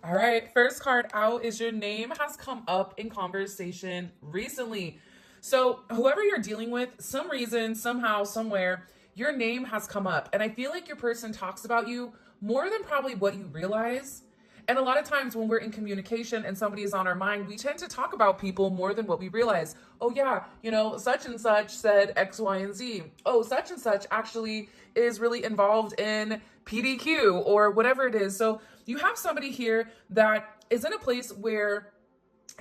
All right, first card out is your name has come up in conversation recently. So, whoever you're dealing with, some reason, somehow, somewhere, your name has come up. And I feel like your person talks about you more than probably what you realize. And a lot of times when we're in communication and somebody is on our mind, we tend to talk about people more than what we realize. Oh, yeah, such and such said X, Y, and Z. Oh, such and such actually is really involved in PDQ or whatever it is. So you have somebody here that is in a place where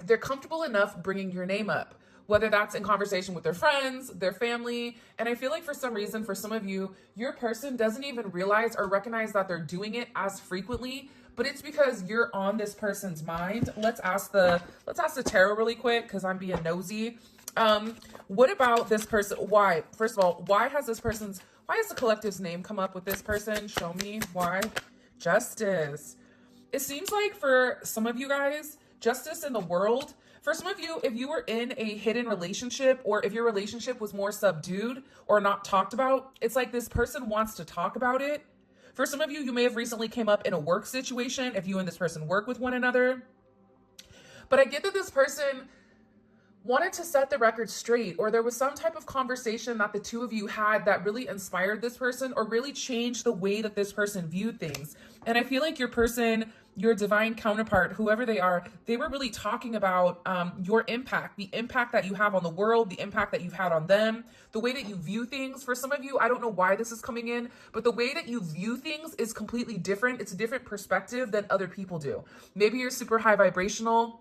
they're comfortable enough bringing your name up, whether that's in conversation with their friends, their family. And I feel like for some reason, for some of you, your person doesn't even realize or recognize that they're doing it as frequently, but it's because you're on this person's mind. Let's ask the tarot really quick because I'm being nosy. What about this person? Why? First of all, why has the collective's name come up with this person? Show me why. Justice. It seems like for some of you guys, justice in the world. For some of you, if you were in a hidden relationship or if your relationship was more subdued or not talked about, it's like this person wants to talk about it. For some of you, you may have recently came up in a work situation if you and this person work with one another. But I get that this person wanted to set the record straight, or there was some type of conversation that the two of you had that really inspired this person or really changed the way that this person viewed things. And I feel like your person, your divine counterpart, whoever they are, they were really talking about your impact, the impact that you have on the world, the impact that you've had on them, the way that you view things. For some of you, I don't know why this is coming in, but the way that you view things is completely different. It's a different perspective than other people do. Maybe you're super high vibrational,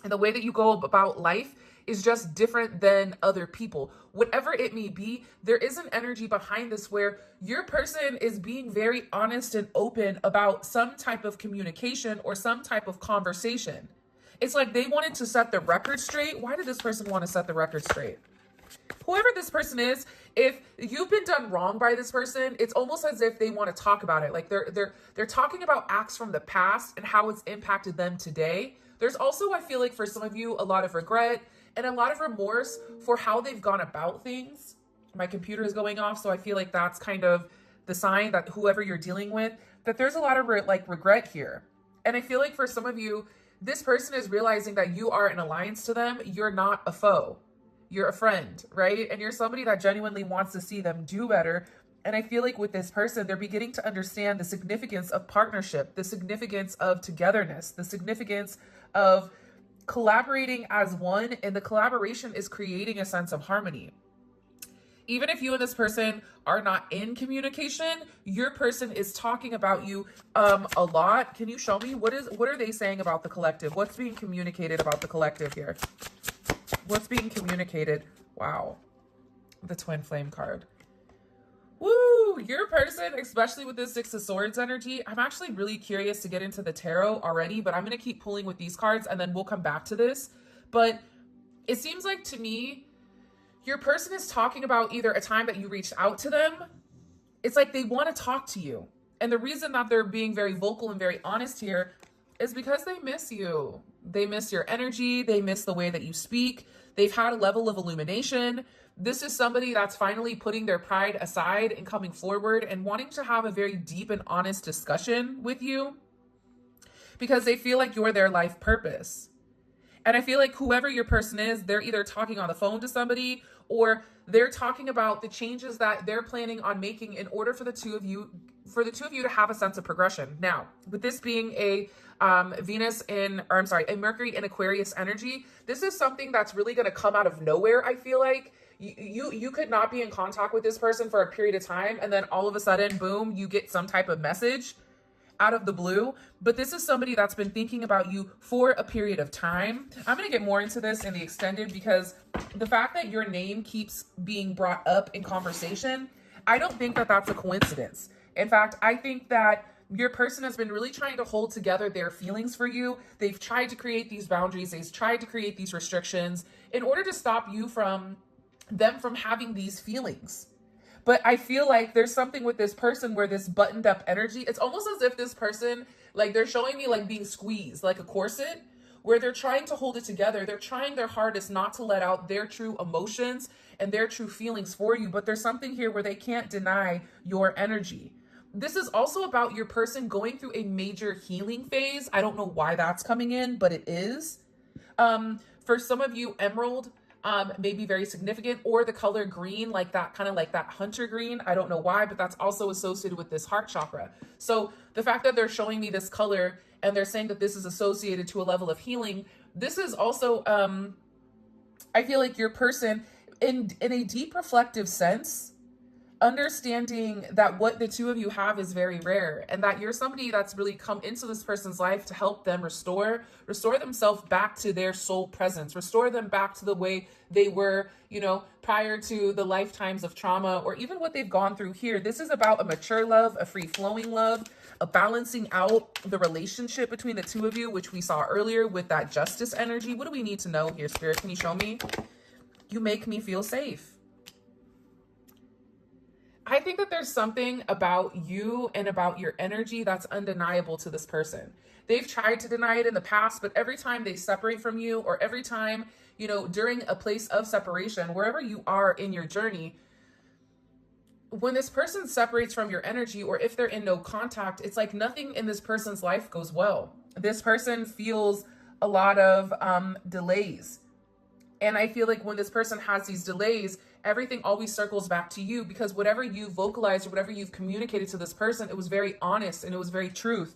and the way that you go about life is just different than other people. Whatever it may be, there is an energy behind this where your person is being very honest and open about some type of communication or some type of conversation. It's like they wanted to set the record straight. Why did this person want to set the record straight? Whoever this person is, if you've been done wrong by this person, it's almost as if they want to talk about it. Like they're talking about acts from the past and how it's impacted them today. There's also, I feel like for some of you, a lot of regret and a lot of remorse for how they've gone about things. My computer is going off, so I feel like that's kind of the sign that whoever you're dealing with, that there's a lot of regret here. And I feel like for some of you, this person is realizing that you are an alliance to them. You're not a foe. You're a friend, right? And you're somebody that genuinely wants to see them do better. And I feel like with this person, they're beginning to understand the significance of partnership, the significance of togetherness, the significance of collaborating as one, and the collaboration is creating a sense of harmony. Even if you and this person are not in communication, your person is talking about you a lot. Can you show me what are they saying about the collective? What's being communicated about the collective here? What's being communicated? Wow. The twin flame card. Woo! Your person, especially with this Six of Swords energy, I'm actually really curious to get into the tarot already, but I'm going to keep pulling with these cards and then we'll come back to this. But it seems like to me, your person is talking about either a time that you reached out to them. It's like they want to talk to you. And the reason that they're being very vocal and very honest here is because they miss you. They miss your energy. They miss the way that you speak. They've had a level of illumination. This is somebody that's finally putting their pride aside and coming forward and wanting to have a very deep and honest discussion with you because they feel like you're their life purpose. And I feel like whoever your person is, they're either talking on the phone to somebody or they're talking about the changes that they're planning on making in order for the two of you to have a sense of progression. Now, with this being a Mercury in Aquarius energy, this is something that's really going to come out of nowhere. I feel like you could not be in contact with this person for a period of time, and then all of a sudden, boom, you get some type of message out of the blue. But this is somebody that's been thinking about you for a period of time. I'm going to get more into this in the extended because the fact that your name keeps being brought up in conversation, I don't think that that's a coincidence. In fact, I think that your person has been really trying to hold together their feelings for you. They've tried to create these boundaries. They've tried to create these restrictions in order to stop you from having these feelings. But I feel like there's something with this person where this buttoned up energy, it's almost as if this person, like they're showing me like being squeezed like a corset, where they're trying to hold it together. They're trying their hardest not to let out their true emotions and their true feelings for you. But there's something here where they can't deny your energy. This is also about your person going through a major healing phase. I don't know why that's coming in, but it is. For some of you, emerald may be very significant, or the color green, like that, kind of like that hunter green. I don't know why, but that's also associated with this heart chakra. So the fact that they're showing me this color and they're saying that this is associated to a level of healing, this is also, I feel like your person in a deep reflective sense, understanding that what the two of you have is very rare, and that you're somebody that's really come into this person's life to help them restore themselves back to their soul presence, restore them back to the way they were, you know, prior to the lifetimes of trauma or even what they've gone through here. This is about a mature love, a free flowing love, a balancing out the relationship between the two of you, which we saw earlier with that justice energy. What do we need to know here, Spirit? Can you show me? You make me feel safe. I think that there's something about you and about your energy that's undeniable to this person. They've tried to deny it in the past, but every time they separate from you, or every time, you know, during a place of separation, wherever you are in your journey, when this person separates from your energy, or if they're in no contact, it's like nothing in this person's life goes well. This person feels a lot of delays. And I feel like when this person has these delays, everything always circles back to you, because whatever you vocalized or whatever you've communicated to this person, it was very honest and it was very true.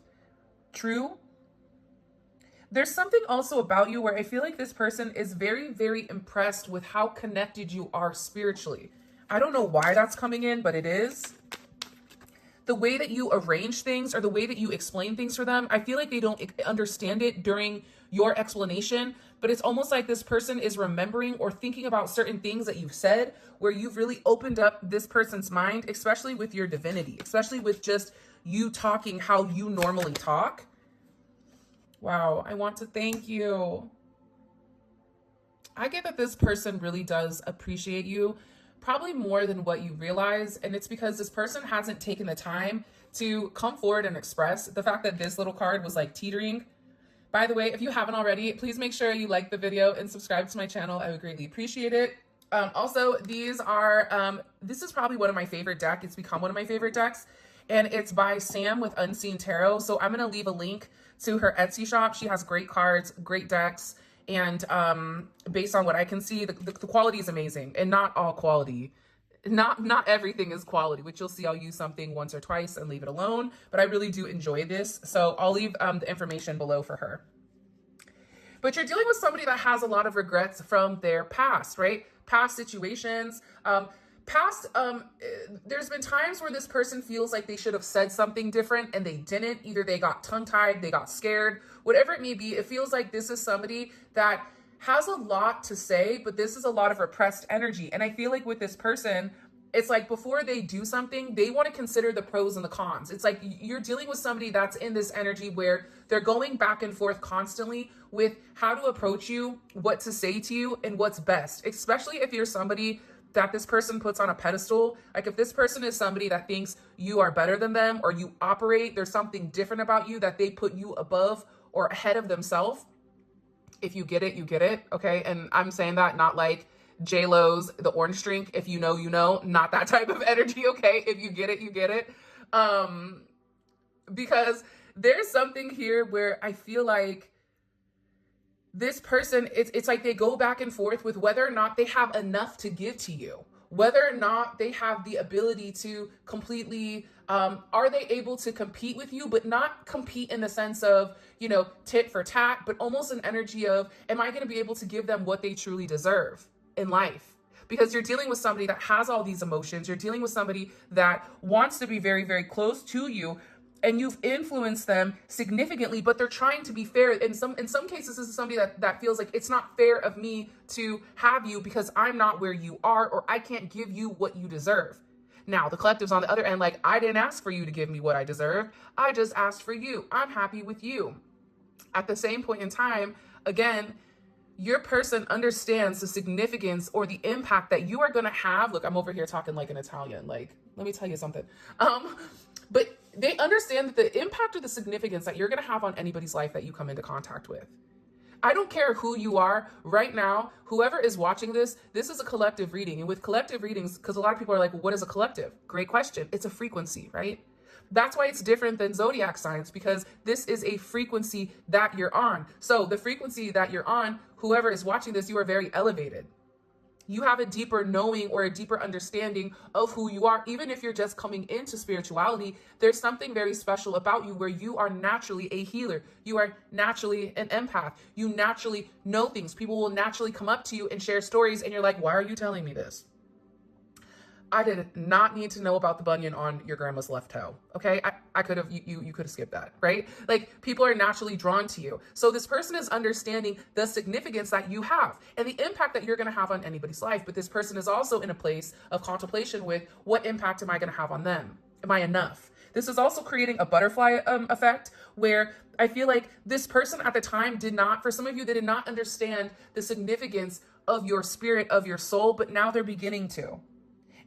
There's something also about you where I feel like this person is very, very impressed with how connected you are spiritually. I don't know why that's coming in, but it is. The way that you arrange things or the way that you explain things for them, I feel like they don't understand it during your explanation, but it's almost like this person is remembering or thinking about certain things that you've said, where you've really opened up this person's mind, especially with your divinity, especially with just you talking how you normally talk. Wow, I want to thank you. I get that this person really does appreciate you, probably more than what you realize. And it's because this person hasn't taken the time to come forward and express the fact that this little card was like teetering. By the way, if you haven't already, please make sure you like the video and subscribe to my channel. I would greatly appreciate it. Also, these are, this is probably one of my favorite decks. It's become one of my favorite decks, and it's by Sam with Unseen Tarot. So I'm going to leave a link to her Etsy shop. She has great cards, great decks. And based on what I can see, the quality is amazing, and not all quality. Not everything is quality, which you'll see. I'll use something once or twice and leave it alone, but I really do enjoy this. So I'll leave the information below for her. But you're dealing with somebody that has a lot of regrets from their past, right? Past situations, there's been times where this person feels like they should have said something different and they didn't. Either they got tongue-tied, they got scared, whatever it may be. It feels like this is somebody that has a lot to say, but this is a lot of repressed energy. And I feel like with this person, it's like before they do something, they want to consider the pros and the cons. It's like you're dealing with somebody that's in this energy where they're going back and forth constantly with how to approach you, what to say to you, and what's best, especially if you're somebody that this person puts on a pedestal. Like if this person is somebody that thinks you are better than them, or you operate, there's something different about you that they put you above or ahead of themselves. If you get it, you get it. Okay. And I'm saying that not like J-Lo's The Orange Drink. If you know, you know, not that type of energy. Okay. If you get it, you get it. Because there's something here where I feel like this person, it's like they go back and forth with whether or not they have enough to give to you, whether or not they have the ability to completely, are they able to compete with you, but not compete in the sense of, you know, tit for tat, but almost an energy of, am I going to be able to give them what they truly deserve in life? Because you're dealing with somebody that has all these emotions. You're dealing with somebody that wants to be very, very close to you, and you've influenced them significantly, but they're trying to be fair. In some cases, this is somebody that feels like it's not fair of me to have you because I'm not where you are, or I can't give you what you deserve. Now, the collective's on the other end, like, I didn't ask for you to give me what I deserve. I just asked for you. I'm happy with you. At the same point in time, again, your person understands the significance or the impact that you are going to have. Look, I'm over here talking like an Italian. Like, let me tell you something. But they understand that the impact or the significance that you're going to have on anybody's life that you come into contact with. I don't care who you are right now, whoever is watching this is a collective reading. And with collective readings, because a lot of people are like, well, what is a collective? Great question. It's a frequency, right? That's why it's different than zodiac signs, because this is a frequency that you're on. So the frequency that you're on, whoever is watching this, you are very elevated. You have a deeper knowing or a deeper understanding of who you are. Even if you're just coming into spirituality, there's something very special about you where you are naturally a healer. You are naturally an empath. You naturally know things. People will naturally come up to you and share stories, and you're like, why are you telling me this? I did not need to know about the bunion on your grandma's left toe. Okay. I could have, you could have skipped that, right? Like, people are naturally drawn to you. So this person is understanding the significance that you have and the impact that you're going to have on anybody's life. But this person is also in a place of contemplation with, what impact am I going to have on them? Am I enough? This is also creating a butterfly effect, where I feel like this person at the time for some of you, they did not understand the significance of your spirit, of your soul, but now they're beginning to.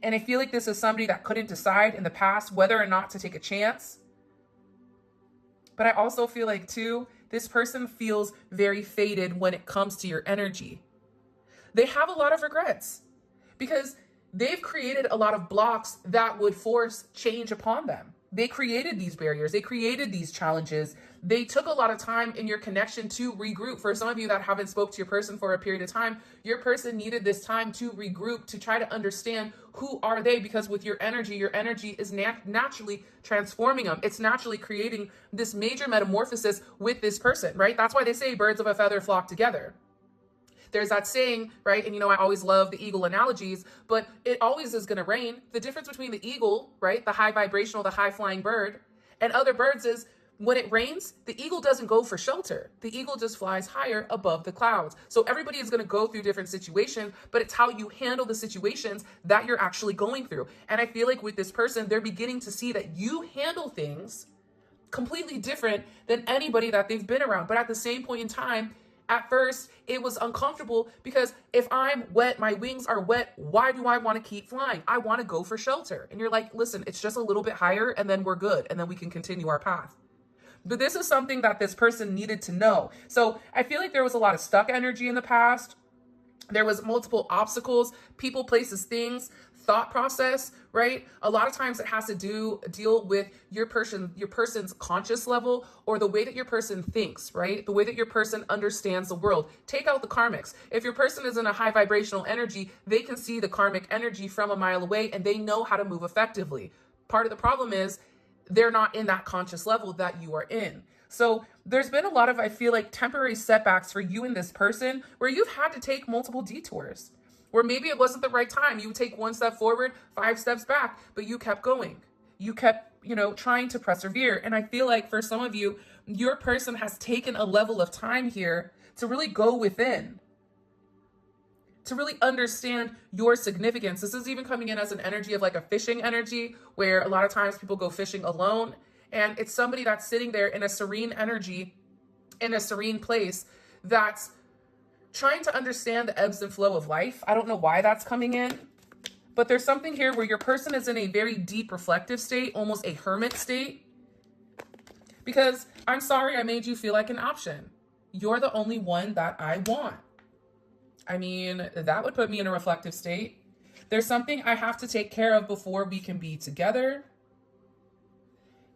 And I feel like this is somebody that couldn't decide in the past whether or not to take a chance. But I also feel like, too, this person feels very faded when it comes to your energy. They have a lot of regrets because they've created a lot of blocks that would force change upon them. They created these barriers. They created these challenges. They took a lot of time in your connection to regroup. For some of you that haven't spoke to your person for a period of time, your person needed this time to regroup, to try to understand who are they, because with your energy is naturally transforming them. It's naturally creating this major metamorphosis with this person, right? That's why they say birds of a feather flock together. There's that saying, right? And I always love the eagle analogies, but it always is going to rain. The difference between the eagle, right, the high vibrational, the high flying bird, and other birds is, when it rains, the eagle doesn't go for shelter. The eagle just flies higher above the clouds. So everybody is going to go through different situations, but it's how you handle the situations that you're actually going through. And I feel like with this person, they're beginning to see that you handle things completely different than anybody that they've been around. But at the same point in time, at first, it was uncomfortable, because if I'm wet, my wings are wet, why do I want to keep flying? I want to go for shelter. And you're like, listen, it's just a little bit higher and then we're good. And then we can continue our path. But this is something that this person needed to know. So I feel like there was a lot of stuck energy in the past. There was multiple obstacles, people, places, things, thought process, right? A lot of times it has to deal with your person's conscious level, or the way that your person thinks, right? The way that your person understands the world. Take out the karmics. If your person is in a high vibrational energy, they can see the karmic energy from a mile away and they know how to move effectively. Part of the problem is they're not in that conscious level that you are in. So there's been a lot of, I feel like, temporary setbacks for you and this person, where you've had to take multiple detours, where maybe it wasn't the right time. You take one step forward, 5 steps back, but you kept going. You kept, trying to persevere. And I feel like for some of you, your person has taken a level of time here to really go within, to really understand your significance. This is even coming in as an energy of like a fishing energy, where a lot of times people go fishing alone. And it's somebody that's sitting there in a serene energy, in a serene place, that's trying to understand the ebbs and flow of life. I don't know why that's coming in, but there's something here where your person is in a very deep reflective state, almost a hermit state. Because I'm sorry, I made you feel like an option. You're the only one that I want. I mean, that would put me in a reflective state. There's something I have to take care of before we can be together.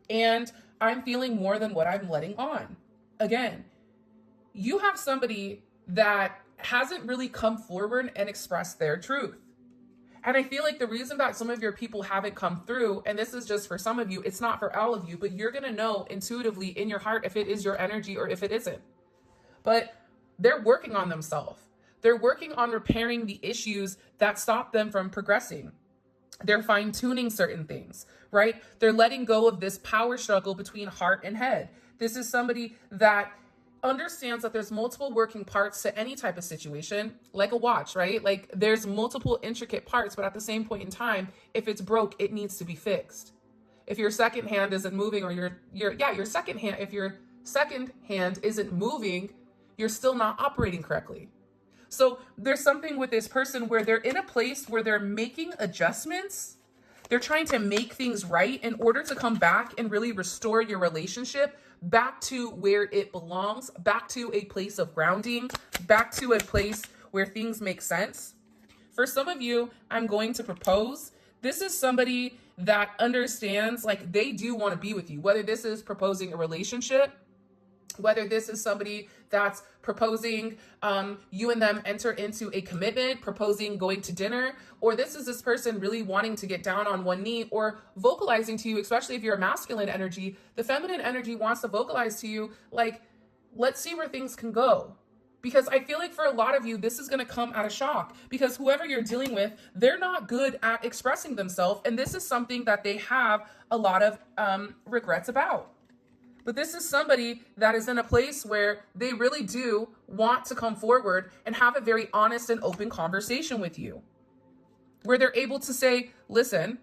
And I'm feeling more than what I'm letting on. Again, you have somebody that hasn't really come forward and expressed their truth. And I feel like the reason that some of your people haven't come through, and this is just for some of you, it's not for all of you, but you're going to know intuitively in your heart if it is your energy or if it isn't. But they're working on themselves. They're working on repairing the issues that stop them from progressing. They're fine-tuning certain things, right? They're letting go of this power struggle between heart and head. This is somebody that understands that there's multiple working parts to any type of situation, like a watch, right? Like, there's multiple intricate parts, but at the same point in time, if it's broke, it needs to be fixed. If your second hand isn't moving, or if your second hand isn't moving, you're still not operating correctly. So there's something with this person where they're in a place where they're making adjustments. They're trying to make things right in order to come back and really restore your relationship back to where it belongs, back to a place of grounding, back to a place where things make sense. For some of you, I'm going to propose. This is somebody that understands, like, they do want to be with you, whether this is proposing a relationship, whether this is somebody that's proposing you and them enter into a commitment, proposing going to dinner, or this person really wanting to get down on one knee or vocalizing to you, especially if you're a masculine energy. The feminine energy wants to vocalize to you, like, let's see where things can go. Because I feel like for a lot of you, this is going to come out of shock, because whoever you're dealing with, they're not good at expressing themselves. And this is something that they have a lot of regrets about. But this is somebody that is in a place where they really do want to come forward and have a very honest and open conversation with you, where they're able to say, listen,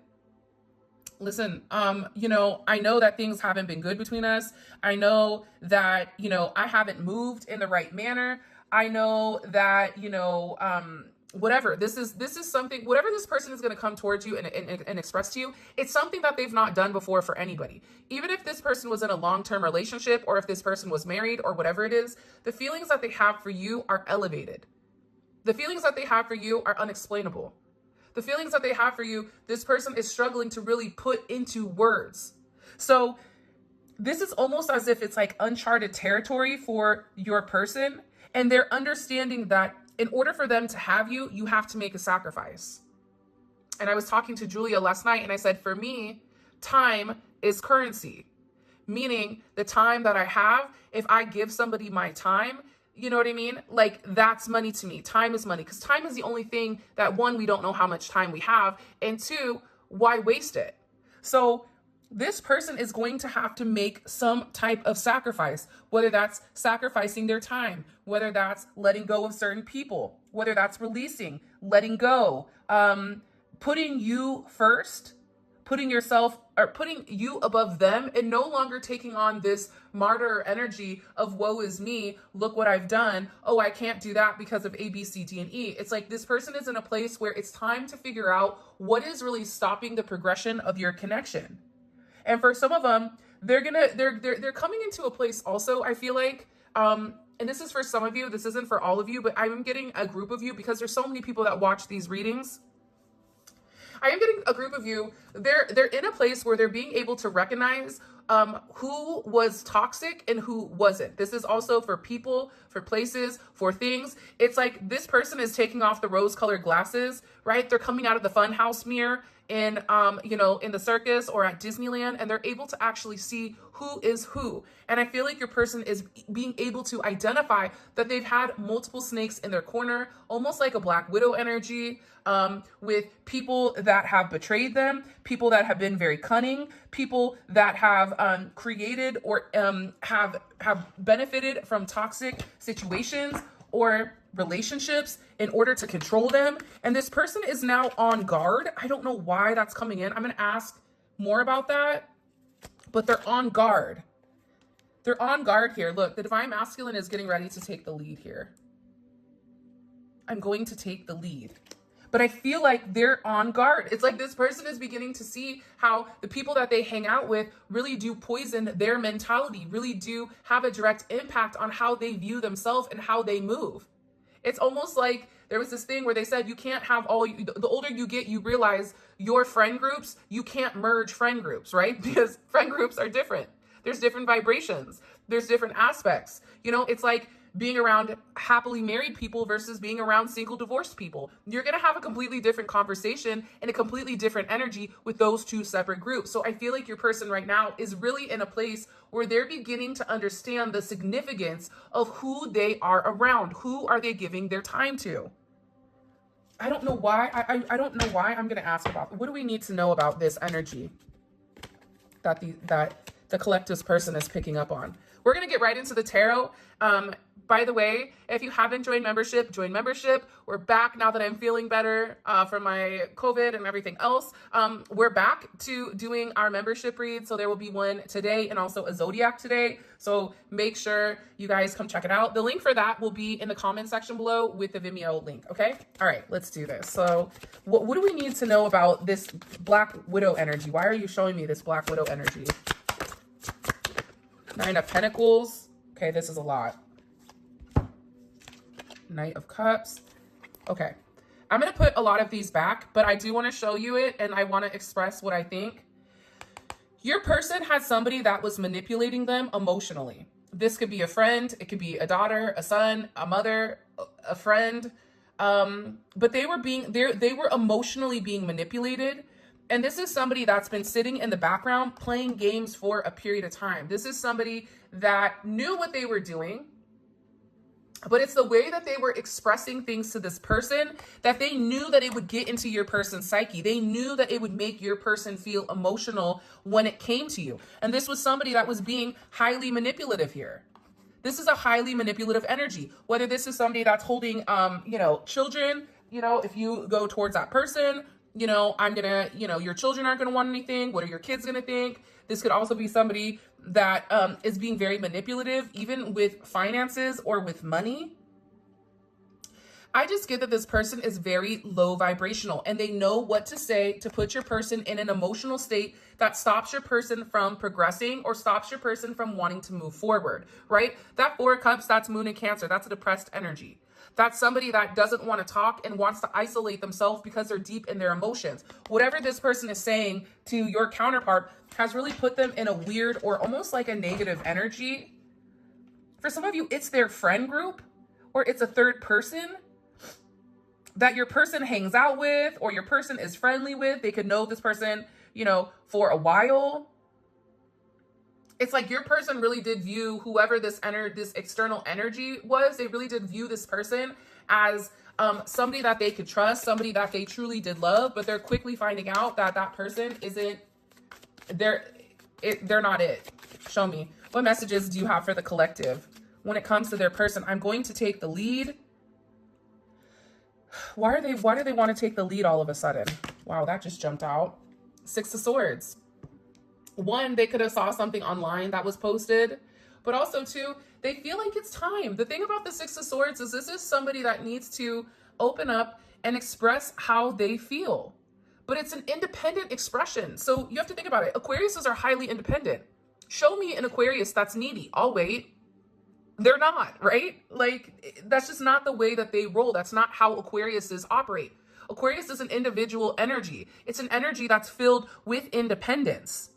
you know, I know that things haven't been good between us. I know that, you know, I haven't moved in the right manner. I know that, you know, whatever, this is something, whatever this person is going to come towards you and express to you, it's something that they've not done before for anybody. Even if this person was in a long-term relationship, or if this person was married, or whatever it is, the feelings that they have for you are elevated. The feelings that they have for you are unexplainable. The feelings that they have for you, this person is struggling to really put into words. So this is almost as if it's like uncharted territory for your person. And they're understanding that in order for them to have you, you have to make a sacrifice. And I was talking to Julia last night, and I said, for me, time is currency. Meaning the time that I have, if I give somebody my time, you know what I mean? Like, that's money to me. Time is money, because time is the only thing that, one, we don't know how much time we have, and two, why waste it? So this person is going to have to make some type of sacrifice, whether that's sacrificing their time, whether that's letting go of certain people, whether that's releasing, letting go, putting you first, putting yourself, or putting you above them, and no longer taking on this martyr energy of woe is me, look what I've done, oh, I can't do that because of A, B, C, D, and E. It's like this person is in a place where it's time to figure out what is really stopping the progression of your connection. And for some of them, they're coming into a place also, I feel like, and this is for some of you, this isn't for all of you, but I'm getting a group of you, because there's so many people that watch these readings. I am getting a group of you, they're in a place where they're being able to recognize who was toxic and who wasn't. This is also for people, for places, for things. It's like this person is taking off the rose-colored glasses, right? They're coming out of the funhouse mirror in, you know, in the circus or at Disneyland, and they're able to actually see who is who. And I feel like your person is being able to identify that they've had multiple snakes in their corner, almost like a Black Widow energy, with people that have betrayed them, people that have been very cunning, people that have created or have benefited from toxic situations or relationships in order to control them. And this person is now on guard. I don't know why that's coming in. I'm going to ask more about that, but they're on guard. They're on guard here. Look, the Divine Masculine is getting ready to take the lead here. I'm going to take the lead. But I feel like they're on guard. It's like this person is beginning to see how the people that they hang out with really do poison their mentality, really do have a direct impact on how they view themselves and how they move. It's almost like there was this thing where they said you can't have the older you get, you realize your friend groups, you can't merge friend groups, right? Because friend groups are different. There's different vibrations. There's different aspects. You know, it's like being around happily married people versus being around single divorced people. You're going to have a completely different conversation and a completely different energy with those two separate groups. So I feel like your person right now is really in a place where they're beginning to understand the significance of who they are around. Who are they giving their time to? I don't know why. I don't know why. I'm going to ask about, what do we need to know about this energy that the collectivist person is picking up on? We're going to get right into the tarot. By the way, if you haven't joined membership, join membership. We're back now that I'm feeling better from my COVID and everything else. We're back to doing our membership read. So there will be one today and also a Zodiac today. So make sure you guys come check it out. The link for that will be in the comment section below with the Vimeo link. Okay. All right, let's do this. So what do we need to know about this Black Widow energy? Why are you showing me this Black Widow energy? Nine of Pentacles. Okay, this is a lot. Knight of Cups. Okay. I'm going to put a lot of these back, but I do want to show you it, and I want to express what I think. Your person had somebody that was manipulating them emotionally. This could be a friend, it could be a daughter, a son, a mother, a friend. But they were emotionally being manipulated. And this is somebody that's been sitting in the background playing games for a period of time. This is somebody that knew what they were doing, but it's the way that they were expressing things to this person that they knew that it would get into your person's psyche. They knew that it would make your person feel emotional when it came to you. And this was somebody that was being highly manipulative here. This is a highly manipulative energy. Whether this is somebody that's holding, children, if you go towards that person, your children aren't going to want anything. What are your kids going to think? This could also be somebody that is being very manipulative, even with finances or with money. I just get that this person is very low vibrational, and they know what to say to put your person in an emotional state that stops your person from progressing or stops your person from wanting to move forward, right? That Four of Cups, that's Moon in Cancer. That's a depressed energy. That's somebody that doesn't want to talk and wants to isolate themselves because they're deep in their emotions. Whatever this person is saying to your counterpart has really put them in a weird or almost like a negative energy. For some of you, it's their friend group, or it's a third person that your person hangs out with, or your person is friendly with. They could know this person, for a while. It's like your person really did view whoever this external energy was. They really did view this person as somebody that they could trust, somebody that they truly did love, but they're quickly finding out that that person isn't, they're not it. Show me. What messages do you have for the collective when it comes to their person? I'm going to take the lead. Why do they want to take the lead all of a sudden? Wow, that just jumped out. Six of Swords. One, they could have saw something online that was posted, but also two, they feel like it's time. The thing about the Six of Swords is this is somebody that needs to open up and express how they feel, but it's an independent expression. So you have to think about it. Aquariuses are highly independent. Show me an Aquarius that's needy. I'll wait. They're not, right? Like, that's just not the way that they roll. That's not how Aquariuses operate. Aquarius is an individual energy. It's an energy that's filled with independence.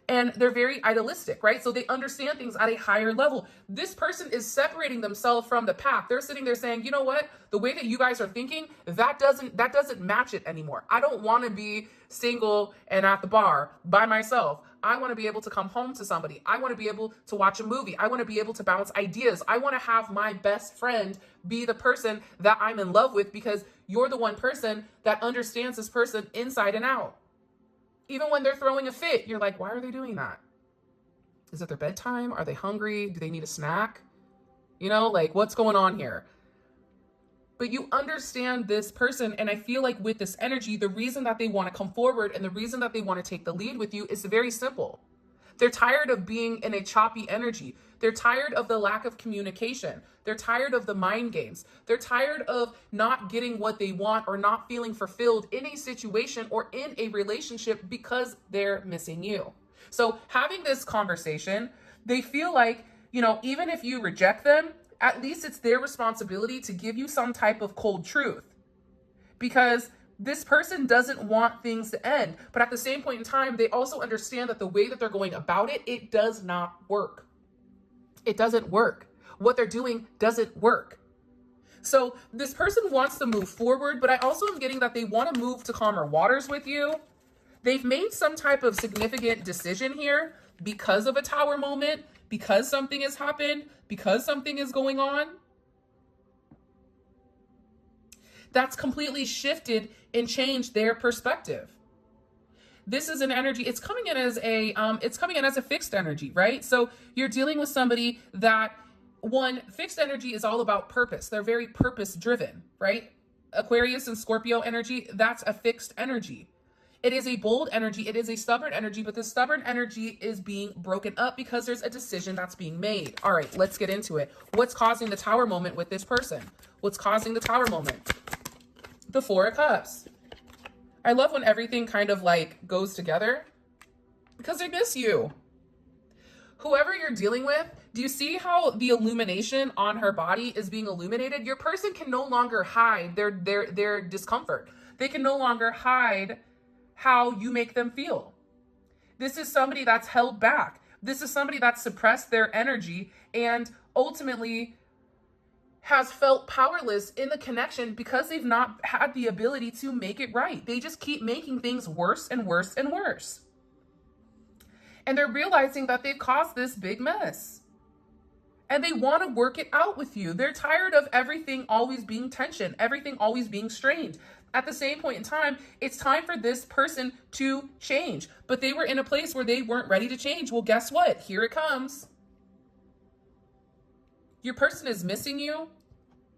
And they're very idealistic, right? So they understand things at a higher level. This person is separating themselves from the pack. They're sitting there saying, you know what? The way that you guys are thinking, that doesn't match it anymore. I don't want to be single and at the bar by myself. I want to be able to come home to somebody. I want to be able to watch a movie. I want to be able to bounce ideas. I want to have my best friend be the person that I'm in love with, because you're the one person that understands this person inside and out. Even when they're throwing a fit, you're like, why are they doing that? Is it their bedtime? Are they hungry? Do they need a snack? Like, what's going on here? But you understand this person, and I feel like with this energy, the reason that they want to come forward and the reason that they want to take the lead with you is very simple. They're tired of being in a choppy energy. They're tired of the lack of communication. They're tired of the mind games. They're tired of not getting what they want or not feeling fulfilled in a situation or in a relationship because they're missing you. So having this conversation, they feel like, even if you reject them, at least it's their responsibility to give you some type of cold truth, because this person doesn't want things to end. But at the same point in time, they also understand that the way that they're going about it, it does not work. It doesn't work. What they're doing doesn't work. So this person wants to move forward, but I also am getting that they want to move to calmer waters with you. They've made some type of significant decision here because of a Tower moment, because something has happened, because something is going on. That's completely shifted and changed their perspective. This is an energy, it's coming in as a fixed energy, right? So you're dealing with somebody that, fixed energy is all about purpose. They're very purpose driven, right? Aquarius and Scorpio energy, that's a fixed energy. It is a bold energy. It is a stubborn energy, but the stubborn energy is being broken up because there's a decision that's being made. All right, let's get into it. What's causing the Tower moment with this person? What's causing the Tower moment? The Four of Cups. I love when everything kind of like goes together because they miss you. Whoever you're dealing with, Do you see how the illumination on her body is being illuminated? Your person can no longer hide their discomfort. They can no longer hide how you make them feel. This is somebody that's held back. This is somebody that's suppressed their energy and ultimately has felt powerless in the connection because they've not had the ability to make it right. They just keep making things worse and worse and worse. And they're realizing that they've caused this big mess. And they want to work it out with you. They're tired of everything always being tension, everything always being strained. At the same point in time, it's time for this person to change. But they were in a place where they weren't ready to change. Well, guess what? Here it comes. Your person is missing you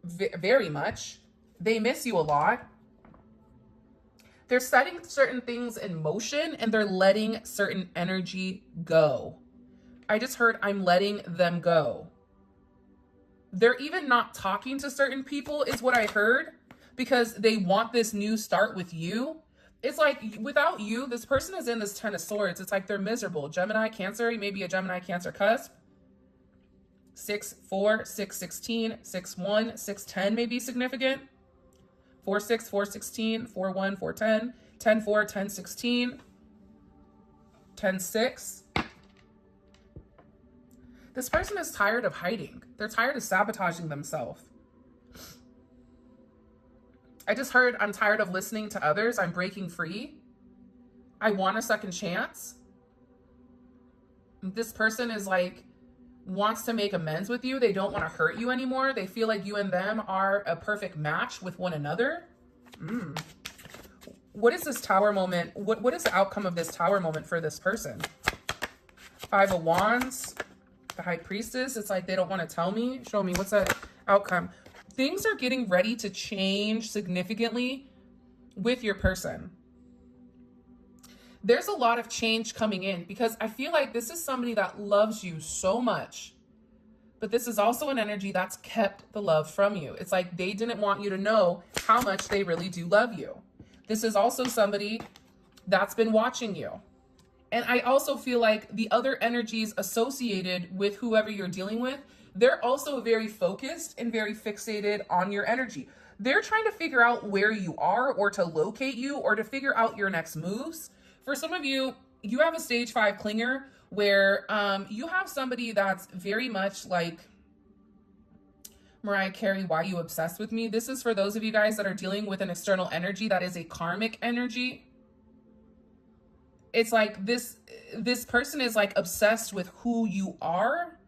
very much. They miss you a lot. They're setting certain things in motion and they're letting certain energy go. I just heard I'm letting them go. They're even not talking to certain people is what I heard because they want this new start with you. It's like without you, this person is in this 10 of swords. It's like they're miserable. Gemini, Cancer, maybe a Gemini, Cancer cusp. 6-4, 6-16, 6-1, 6-10 may be significant. 4-6, 4-16, 4-1, 4-10, 10-4, 10-16, 10-6. This person is tired of hiding. They're tired of sabotaging themselves. I just heard, I'm tired of listening to others. I'm breaking free. I want a second chance. This person is like, wants to make amends with you. They don't want to hurt you anymore. They feel like you and them are a perfect match with one another. What is this Tower moment? What is the outcome of this Tower moment for this person? 5 of Wands. The High Priestess, it's like they don't want to tell me. Show me, what's that outcome? Things are getting ready to change significantly with your person. There's a lot of change coming in because I feel like this is somebody that loves you so much, but this is also an energy that's kept the love from you. It's like they didn't want you to know how much they really do love you. This is also somebody that's been watching you. And I also feel like the other energies associated with whoever you're dealing with, they're also very focused and very fixated on your energy. They're trying to figure out where you are or to locate you or to figure out your next moves. For some of you, you have a stage 5 clinger where you have somebody that's very much like Mariah Carey, Why You Obsessed With Me? This is for those of you guys that are dealing with an external energy that is a karmic energy. It's like this person is like obsessed with who you are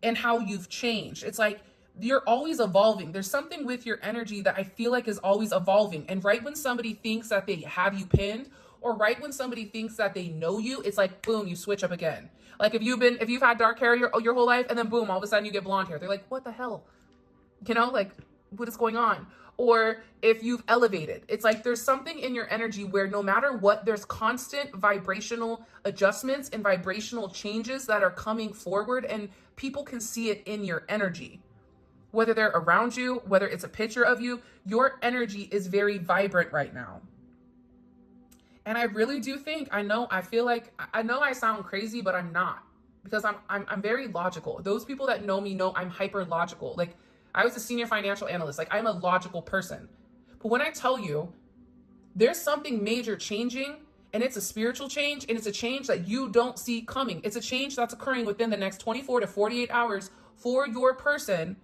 and how you've changed. It's like you're always evolving. There's something with your energy that I feel like is always evolving. And right when somebody thinks that they have you pinned, or right when somebody thinks that they know you, it's like, boom, you switch up again. Like if you've had dark hair your whole life and then boom, all of a sudden you get blonde hair. They're like, what the hell? You know, like what is going on? Or if you've elevated, it's like there's something in your energy where no matter what, there's constant vibrational adjustments and vibrational changes that are coming forward and people can see it in your energy. Whether they're around you, whether it's a picture of you, your energy is very vibrant right now. And I really do think, I know I sound crazy, but I'm not, because I'm very logical. Those people that know me know I'm hyper logical. Like I was a senior financial analyst. Like I'm a logical person. But when I tell you there's something major changing and it's a spiritual change and it's a change that you don't see coming. It's a change that's occurring within the next 24 to 48 hours for your person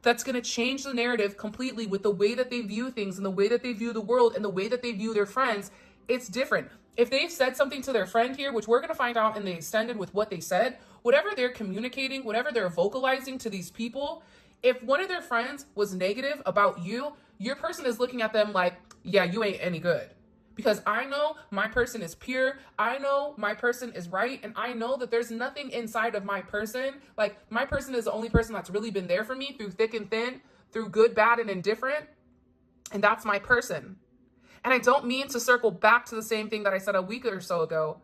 that's going to change the narrative completely with the way that they view things and the way that they view the world and the way that they view their friends. It's different. If they've said something to their friend here, which we're going to find out in the extended with what they said, whatever they're communicating, whatever they're vocalizing to these people, if one of their friends was negative about you, your person is looking at them like, yeah, you ain't any good. Because I know my person is pure. I know my person is right. And I know that there's nothing inside of my person. Like my person is the only person that's really been there for me through thick and thin, through good, bad, and indifferent. And that's my person. And I don't mean to circle back to the same thing that I said a week or so ago,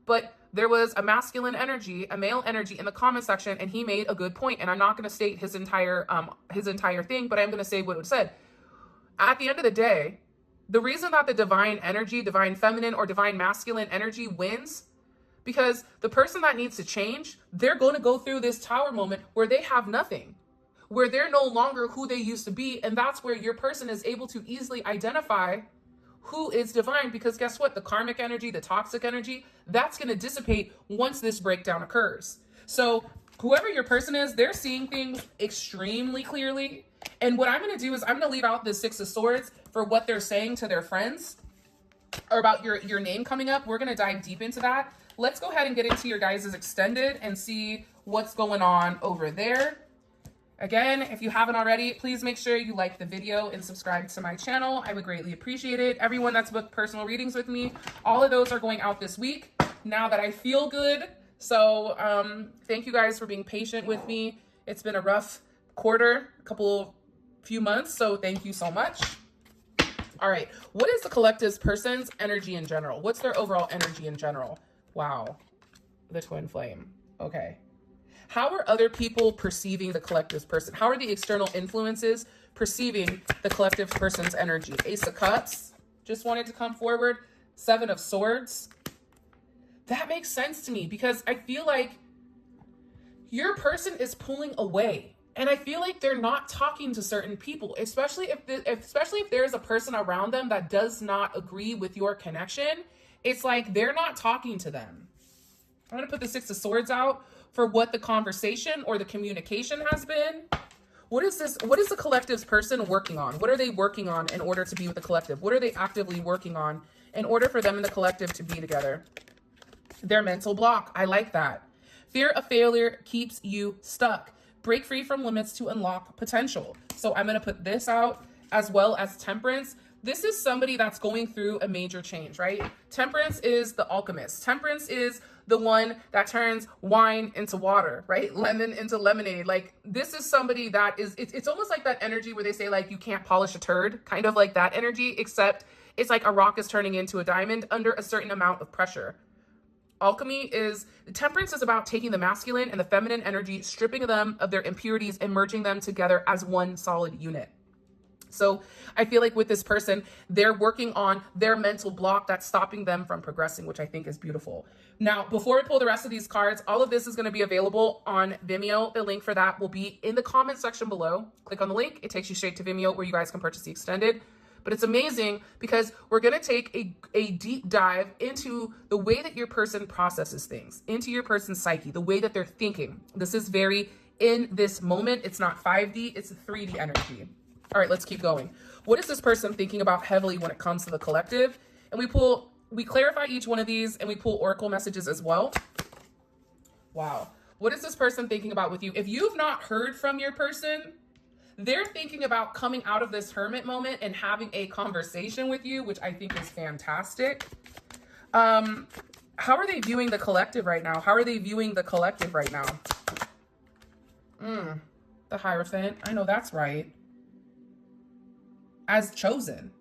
but there was a masculine energy, a male energy in the comment section, and he made a good point. And I'm not going to state his entire thing, but I'm going to say what it said. At the end of the day, the reason that the divine energy, divine feminine or divine masculine energy wins, Because the person that needs to change, they're going to go through this tower moment where they have nothing, where they're no longer who they used to be. And that's where your person is able to easily identify who is divine. Because guess what? The karmic energy, the toxic energy, that's going to dissipate once this breakdown occurs. So whoever your person is, they're seeing things extremely clearly. And what I'm going to do is I'm going to leave out the Six of Swords for what they're saying to their friends or about your name coming up. We're going to dive deep into that. Let's go ahead and get into your guys' extended and see what's going on over there. Again, if you haven't already, please make sure you like the video and subscribe to my channel. I would greatly appreciate it. Everyone that's booked personal readings with me, all of those are going out this week now that I feel good. So thank you guys for being patient with me. It's been a rough quarter, few months, so thank you so much. All right, what is the collective's person's energy in general? What's their overall energy in general? Wow, the twin flame. Okay. How are other people perceiving the collective's person? How are the external influences perceiving the collective person's energy? Ace of Cups just wanted to come forward. Seven of Swords. That makes sense to me because I feel like your person is pulling away. And I feel like they're not talking to certain people, especially if there's a person around them that does not agree with your connection. It's like they're not talking to them. I'm going to put the Six of Swords out for what the conversation or the communication has been. What is the collective's person working on? What are they working on in order to be with the collective? What are they actively working on in order for them and the collective to be together? Their mental block. I like that. Fear of failure keeps you stuck. Break free from limits to unlock potential. So I'm going to put this out as well as Temperance. This is somebody that's going through a major change, right? Temperance is the alchemist. Temperance is the one that turns wine into water, right? Lemon into lemonade. Like this is somebody that is, it's almost like that energy where they say like, you can't polish a turd, kind of like that energy, except it's like a rock is turning into a diamond under a certain amount of pressure. Temperance is about taking the masculine and the feminine energy, stripping them of their impurities and merging them together as one solid unit. So I feel like with this person, they're working on their mental block that's stopping them from progressing, which I think is beautiful. Now, before we pull the rest of these cards, all of this is going to be available on Vimeo. The link for that will be in the comment section below. Click on the link. It takes you straight to Vimeo where you guys can purchase the extended. But it's amazing because we're going to take a deep dive into the way that your person processes things, into your person's psyche, the way that they're thinking. This is very in this moment. It's not 5D, it's 3D energy. All right, let's keep going. What is this person thinking about heavily when it comes to the collective? And we clarify each one of these and we pull oracle messages as well. Wow. What is this person thinking about with you? If you've not heard from your person, they're thinking about coming out of this hermit moment and having a conversation with you, which I think is fantastic. How are they viewing the collective right now? How are they viewing the collective right now? The Hierophant. I know that's right. As chosen.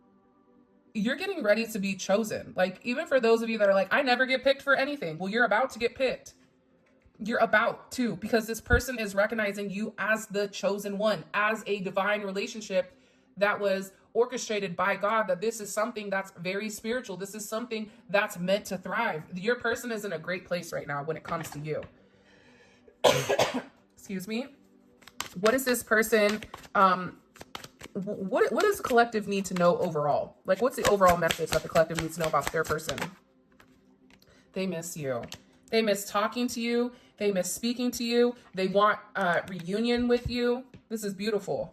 You're getting ready to be chosen. Like, even for those of you that are like, I never get picked for anything. Well, you're about to get picked. You're about to, because this person is recognizing you as the chosen one, as a divine relationship that was orchestrated by God, that this is something that's very spiritual. This is something that's meant to thrive. Your person is in a great place right now when it comes to you. Excuse me. What is this person, what does the collective need to know overall? Like, what's the overall message that the collective needs to know about their person? They miss you. They miss talking to you. They miss speaking to you. They want reunion with you. This is beautiful.